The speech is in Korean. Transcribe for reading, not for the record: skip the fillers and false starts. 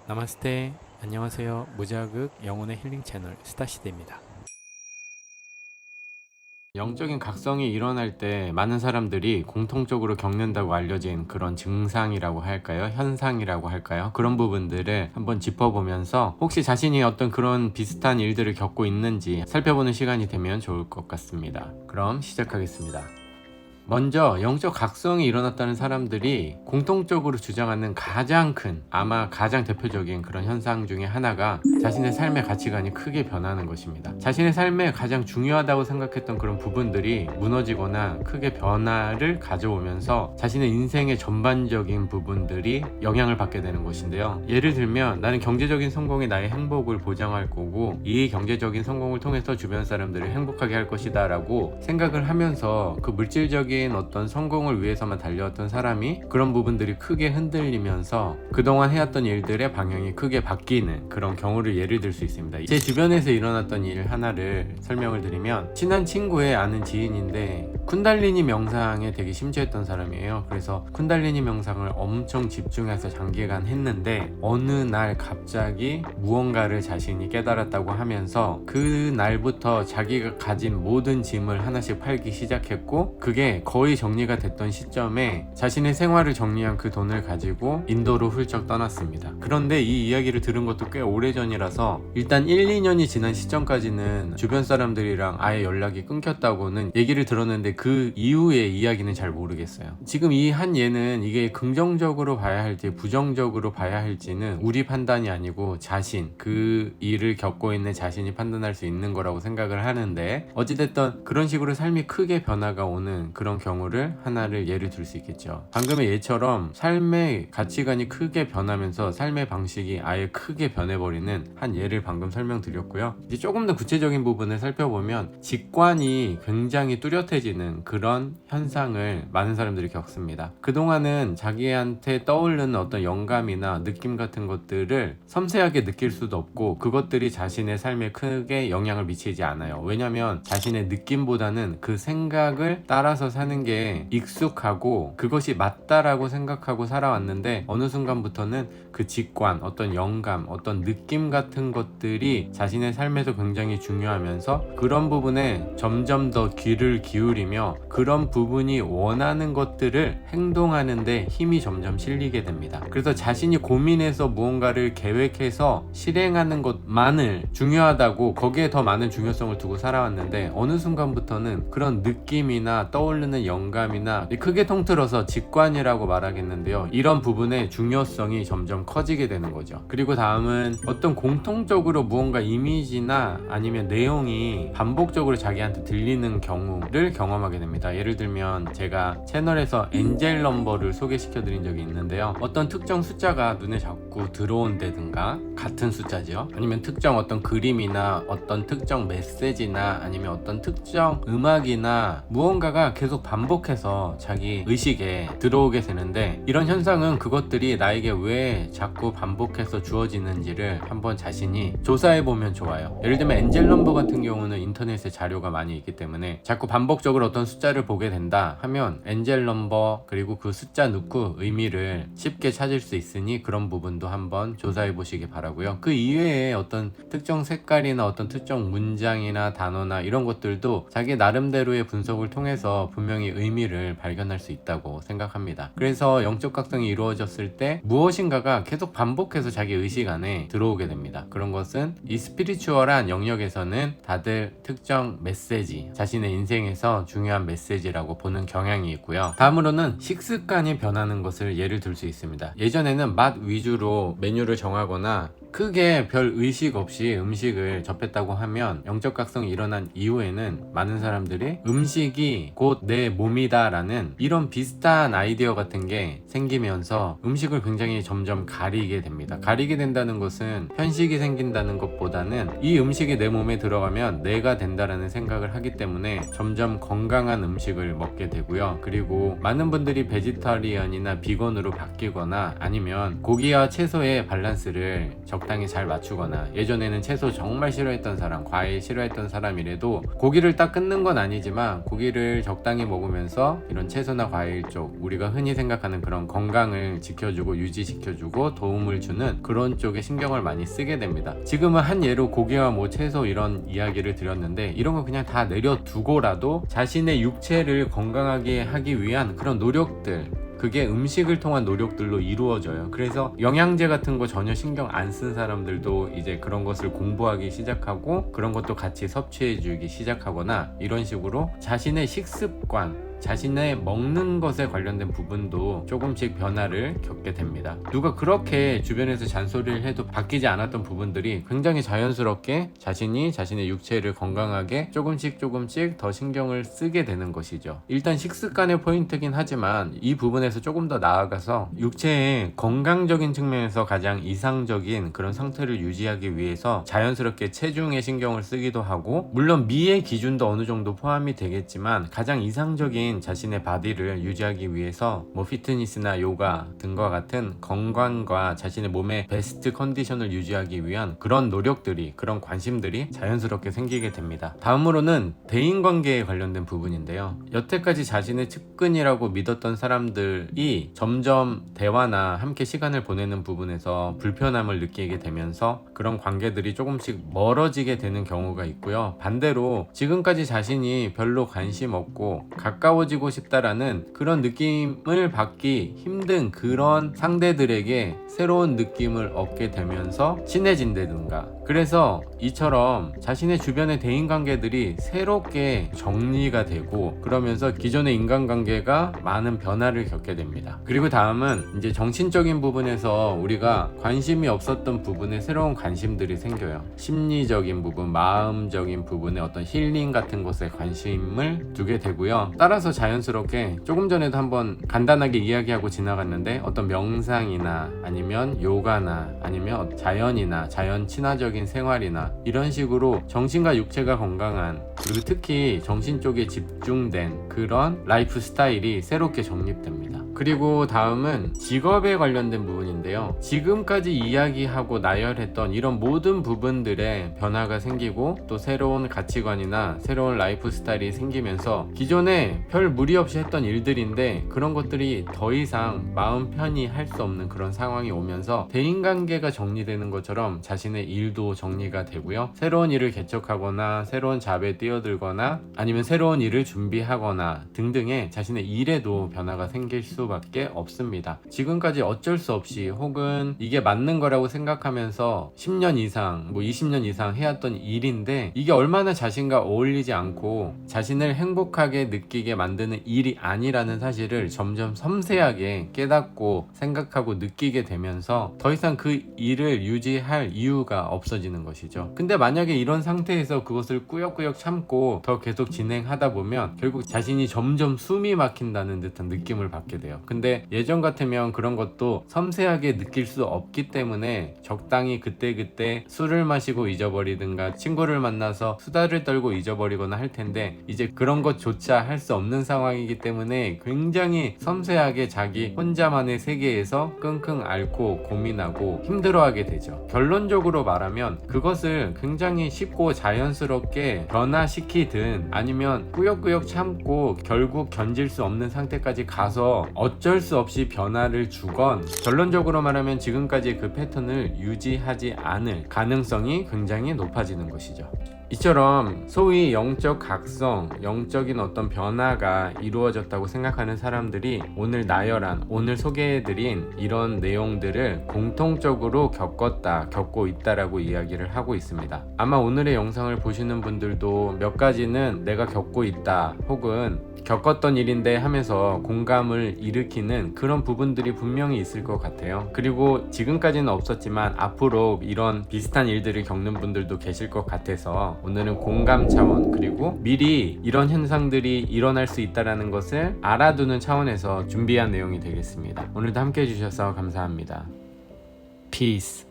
나마스테. 안녕하세요. 무자극 영혼의 힐링 채널 스타시대입니다. 영적인 각성이 일어날 때 많은 사람들이 공통적으로 겪는다고 알려진 그런 증상이라고 할까요? 현상이라고 할까요? 그런 부분들을 한번 짚어보면서 혹시 자신이 어떤 그런 비슷한 일들을 겪고 있는지 살펴보는 시간이 되면 좋을 것 같습니다. 그럼 시작하겠습니다. 먼저 영적 각성이 일어났다는 사람들이 공통적으로 주장하는 아마 가장 대표적인 그런 현상 중에 하나가 자신의 삶의 가치관이 크게 변하는 것입니다. 자신의 삶에 가장 중요하다고 생각했던 그런 부분들이 무너지거나 크게 변화를 가져오면서 자신의 인생의 전반적인 부분들이 영향을 받게 되는 것인데요. 예를 들면 나는 경제적인 성공이 나의 행복을 보장할 거고 이 경제적인 성공을 통해서 주변 사람들을 행복하게 할 것이다 라고 생각을 하면서 그 물질적인 어떤 성공을 위해서만 달려왔던 사람이 그런 부분들이 크게 흔들리면서 그동안 해왔던 일들의 방향이 크게 바뀌는 그런 경우를 예를 들 수 있습니다. 제 주변에서 일어났던 일 하나를 설명을 드리면, 친한 친구의 아는 지인인데 쿤달리니 명상에 되게 심취했던 사람이에요. 그래서 쿤달리니 명상을 엄청 집중해서 장기간 했는데 어느 날 갑자기 무언가를 자신이 깨달았다고 하면서 그 날부터 자기가 가진 모든 짐을 하나씩 팔기 시작했고, 그게 거의 정리가 됐던 시점에 자신의 생활을 정리한 그 돈을 가지고 인도로 훌쩍 떠났습니다. 그런데 이 이야기를 들은 것도 꽤 오래전이라서 일단 1, 2년이 지난 시점까지는 주변 사람들이랑 아예 연락이 끊겼다고는 얘기를 들었는데 그 이후의 이야기는 잘 모르겠어요. 지금 이 한 예는 이게 긍정적으로 봐야 할지 부정적으로 봐야 할지는 우리 판단이 아니고 그 일을 겪고 있는 자신이 판단할 수 있는 거라고 생각을 하는데, 어찌됐든 그런 식으로 삶이 크게 변화가 오는 그런 경우를 하나를 예를 들 수 있겠죠. 방금의 예처럼 삶의 가치관이 크게 변하면서 삶의 방식이 아예 크게 변해버리는 한 예를 방금 설명드렸고요. 이제 조금 더 구체적인 부분을 살펴보면 직관이 굉장히 뚜렷해지는 그런 현상을 많은 사람들이 겪습니다. 그동안은 자기한테 떠오르는 어떤 영감이나 느낌 같은 것들을 섬세하게 느낄 수도 없고 그것들이 자신의 삶에 크게 영향을 미치지 않아요. 왜냐면 자신의 느낌보다는 그 생각을 따라서 사는 게 익숙하고 그것이 맞다라고 생각하고 살아왔는데, 어느 순간부터는 그 직관, 어떤 영감, 어떤 느낌 같은 것들이 자신의 삶에서 굉장히 중요하면서 그런 부분에 점점 더 귀를 기울이며 그런 부분이 원하는 것들을 행동하는데 힘이 점점 실리게 됩니다. 그래서 자신이 고민해서 무언가를 계획해서 실행하는 것만을 중요하다고 거기에 더 많은 중요성을 두고 살아왔는데, 어느 순간부터는 그런 느낌이나 떠오르는 영감이나 크게 통틀어서 직관이라고 말하겠는데요, 이런 부분의 중요성이 점점 커지게 되는 거죠. 그리고 다음은 어떤 공통적으로 무언가 이미지나 아니면 내용이 반복적으로 자기한테 들리는 경우를 경험하게 됩니다. 예를 들면 제가 채널에서 엔젤 넘버를 소개시켜 드린 적이 있는데요, 어떤 특정 숫자가 눈에 자꾸 들어온다든가, 같은 숫자죠, 아니면 특정 어떤 그림이나 어떤 특정 메시지나 아니면 어떤 특정 음악이나 무언가가 계속 반복해서 자기 의식에 들어오게 되는데, 이런 현상은 그것들이 나에게 왜 자꾸 반복해서 주어지는지를 한번 자신이 조사해보면 좋아요. 예를 들면 엔젤 넘버 같은 경우는 인터넷에 자료가 많이 있기 때문에 자꾸 반복적으로 어떤 숫자를 보게 된다 하면 엔젤 넘버 그리고 그 숫자 넣고 의미를 쉽게 찾을 수 있으니 그런 부분도 한번 조사해보시기 바라고요. 그 이외에 어떤 특정 색깔이나 어떤 특정 문장이나 단어나 이런 것들도 자기 나름대로의 분석을 통해서 분명히 의미를 발견할 수 있다고 생각합니다. 그래서 영적 각성이 이루어졌을 때 무엇인가가 계속 반복해서 자기 의식 안에 들어오게 됩니다. 그런 것은 이 스피리추얼한 영역에서는 다들 특정 메시지, 자신의 인생에서 중요한 메시지라고 보는 경향이 있고요. 다음으로는 식습관이 변하는 것을 예를 들 수 있습니다. 예전에는 맛 위주로 메뉴를 정하거나 크게 별 의식 없이 음식을 접했다고 하면, 영적 각성이 일어난 이후에는 많은 사람들이 음식이 곧 내 몸이다 라는 이런 비슷한 아이디어 같은 게 생기면서 음식을 굉장히 점점 가리게 됩니다. 가리게 된다는 것은 편식이 생긴다는 것보다는 이 음식이 내 몸에 들어가면 내가 된다라는 생각을 하기 때문에 점점 건강한 음식을 먹게 되고요. 그리고 많은 분들이 베지터리언이나 비건으로 바뀌거나 아니면 고기와 채소의 밸런스를 적당히 잘 맞추거나, 예전에는 채소 정말 싫어했던 사람, 과일 싫어했던 사람이라도 고기를 딱 끊는 건 아니지만 고기를 적당히 먹으면서 이런 채소나 과일 쪽, 우리가 흔히 생각하는 그런 건강을 지켜주고 유지시켜주고 도움을 주는 그런 쪽에 신경을 많이 쓰게 됩니다. 지금은 한 예로 고기와 뭐 채소 이런 이야기를 드렸는데, 이런 거 그냥 다 내려두고라도 자신의 육체를 건강하게 하기 위한 그런 노력들, 그게 음식을 통한 노력들로 이루어져요. 그래서 영양제 같은 거 전혀 신경 안 쓴 사람들도 이제 그런 것을 공부하기 시작하고 그런 것도 같이 섭취해 주기 시작하거나, 이런 식으로 자신의 식습관, 자신의 먹는 것에 관련된 부분도 조금씩 변화를 겪게 됩니다. 누가 그렇게 주변에서 잔소리를 해도 바뀌지 않았던 부분들이 굉장히 자연스럽게 자신이 자신의 육체를 건강하게 조금씩 더 신경을 쓰게 되는 것이죠. 일단 식습관의 포인트긴 하지만 이 부분에서 조금 더 나아가서 육체의 건강적인 측면에서 가장 이상적인 그런 상태를 유지하기 위해서 자연스럽게 체중에 신경을 쓰기도 하고, 물론 미의 기준도 어느 정도 포함이 되겠지만 가장 이상적인 자신의 바디를 유지하기 위해서 뭐 피트니스나 요가 등과 같은 건강과 자신의 몸의 베스트 컨디션을 유지하기 위한 그런 노력들이, 그런 관심들이 자연스럽게 생기게 됩니다. 다음으로는 대인관계에 관련된 부분인데요. 여태까지 자신의 측근이라고 믿었던 사람들이 점점 대화나 함께 시간을 보내는 부분에서 불편함을 느끼게 되면서 그런 관계들이 조금씩 멀어지게 되는 경우가 있고요. 반대로 지금까지 자신이 별로 관심 없고 가까워지고 싶다라는 그런 느낌을 받기 힘든 그런 상대들에게 새로운 느낌을 얻게 되면서 친해진다든가, 그래서 이처럼 자신의 주변의 대인관계들이 새롭게 정리가 되고, 그러면서 기존의 인간관계가 많은 변화를 겪게 됩니다. 그리고 다음은 이제 정신적인 부분에서 우리가 관심이 없었던 부분에 새로운 관심들이 생겨요. 심리적인 부분, 마음적인 부분에 어떤 힐링 같은 것에 관심을 두게 되고요. 따라서 자연스럽게 조금 전에도 한번 간단하게 이야기하고 지나갔는데, 어떤 명상이나 아니면 요가나 아니면 자연이나 자연 친화적인 생활이나 이런 식으로 정신과 육체가 건강한, 그리고 특히 정신 쪽에 집중된 그런 라이프 스타일이 새롭게 정립됩니다. 그리고 다음은 직업에 관련된 부분인데요. 지금까지 이야기하고 나열했던 이런 모든 부분들에 변화가 생기고 또 새로운 가치관이나 새로운 라이프 스타일이 생기면서 기존에 별 무리 없이 했던 일들인데 그런 것들이 더 이상 마음 편히 할 수 없는 그런 상황이 오면서 대인관계가 정리되는 것처럼 자신의 일도 정리가 되고요. 새로운 일을 개척하거나 새로운 잡에 뛰어들거나 아니면 새로운 일을 준비하거나 등등의 자신의 일에도 변화가 생길 수밖에 없습니다. 지금까지 어쩔 수 없이 혹은 이게 맞는 거라고 생각하면서 10년 이상 뭐 20년 이상 해왔던 일인데, 이게 얼마나 자신과 어울리지 않고 자신을 행복하게 느끼게 만드는 일이 아니라는 사실을 점점 섬세하게 깨닫고 생각하고 느끼게 되면서 더 이상 그 일을 유지할 이유가 없어지는 것이죠. 근데 만약에 이런 상태에서 그것을 꾸역꾸역 참고 더 계속 진행하다 보면 결국 자신이 점점 숨이 막힌다는 듯한 느낌을 받게 돼요. 근데 예전 같으면 그런 것도 섬세하게 느낄 수 없기 때문에 적당히 그때그때 술을 마시고 잊어버리든가 친구를 만나서 수다를 떨고 잊어버리거나 할 텐데, 이제 그런 것조차 할 수 없는 상황이기 때문에 굉장히 섬세하게 자기 혼자만의 세계에서 끙끙 앓고 고민하고 힘들어하게 되죠. 결론적으로 말하면 그것을 굉장히 쉽고 자연스럽게 변화시키든 아니면 꾸역꾸역 참고 결국 견딜 수 없는 상태까지 가서 어쩔 수 없이 변화를 주건, 결론적으로 말하면 지금까지 그 패턴을 유지하지 않을 가능성이 굉장히 높아지는 것이죠. 이처럼 소위 영적 각성, 영적인 어떤 변화가 이루어졌다고 생각하는 사람들이 오늘 나열한, 오늘 소개해드린 이런 내용들을 공통적으로 겪고 있다라고 이야기를 하고 있습니다. 아마 오늘의 영상을 보시는 분들도 몇 가지는 내가 겪고 있다 혹은 겪었던 일인데 하면서 공감을 일으키는 그런 부분들이 분명히 있을 것 같아요. 그리고 지금까지는 없었지만 앞으로 이런 비슷한 일들을 겪는 분들도 계실 것 같아서 오늘은 공감 차원, 그리고 미리 이런 현상들이 일어날 수 있다는 것을 알아두는 차원에서 준비한 내용이 되겠습니다. 오늘도 함께 해주셔서 감사합니다. Peace.